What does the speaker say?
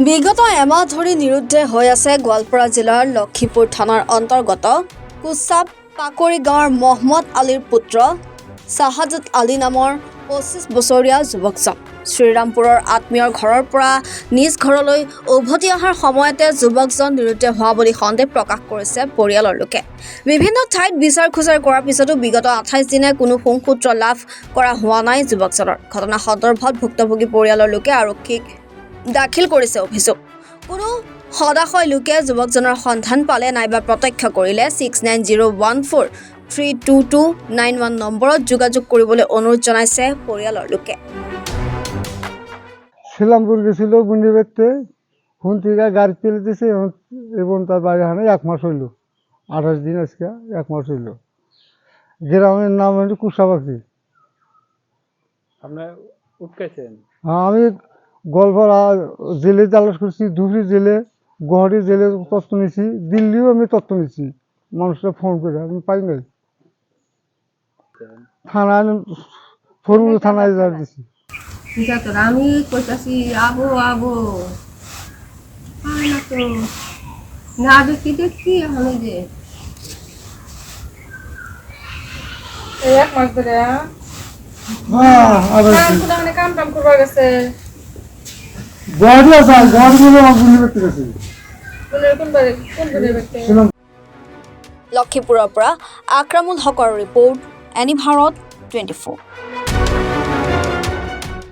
বিগত এমাহ ধৰি নিৰুদ্ধে হৈ আছে গোৱালপাৰা জিলাৰ লক্ষীপুৰ থানাৰ অন্তৰ্গত কুচাপ পাকৰি গাঁৱৰ মহম্মদ আলীৰ পুত্ৰ শাহাদত আলী নামৰ 25 বছৰীয়া যুৱকজন। শ্ৰীৰামপুৰৰ আত্মীয়ৰ ঘৰৰ পৰা নিজ ঘৰলৈ উভতি অহাৰ সময়তে যুৱকজন নিৰুদ্ধ হোৱা বুলি সন্দেহ প্ৰকাশ কৰিছে পৰিয়ালৰ লোকে। বিভিন্ন ঠাইত বিচাৰ খোজাৰ কৰাৰ পিছতো বিগত 28 দিনে কোনো সুসূত্ৰ লাভ কৰা হোৱা নাই যুৱকজনৰ। ঘটনা সন্দৰ্ভত ভুক্তভোগী পৰিয়ালৰ লোকে আৰক্ষীক দাখিল কৰিছে অভিযোগ। কোনো সদাশয় লোকে যুৱকজনৰ সন্ধান পালে নাইবা প্ৰত্যক্ষ কৰিলে 6901432291 নম্বৰত যোগাযোগ কৰিবলৈ অনুৰোধ জনাইছে পৰিয়ালৰ লোকে। শ্রীরামপুর গেছিল গুন্ডি বেড়তে ফোন থেকে গাড়ি তুলে দিয়েছে এবং তার বাড়ি হানে 1 মাস হইল, 28 দিন আজকে 1 মাস হইল। গ্রামের নাম হলো কুসাবাকি। আপনার উঠকাইছেন? হ্যাঁ, আমি গোয়ালপাড়া জেলে তালাশ করছি, ধুবড়ি জেলে, গুয়াহাটি জেলে তথ্য নিয়েছি, দিল্লিও আমি তথ্য নিয়েছি। মানুষরা ফোন করে আমি পাই নাই। থানায় ফোনগুলো থানায় যা দিছি। আমি কইতাছি আবো আবো হয় না তো না দেখি আমি যে এক মাস ধরে কাম টাম করবার গেছে গুয়াহাটি আছে, গুয়াহাটি বলে আমার গুন্ডি বেড়তে গেছে। লক্ষীপুৰৰ পৰা আক্ৰামুল হকৰ ৰিপৰ্ট, এনি ভাৰত 24।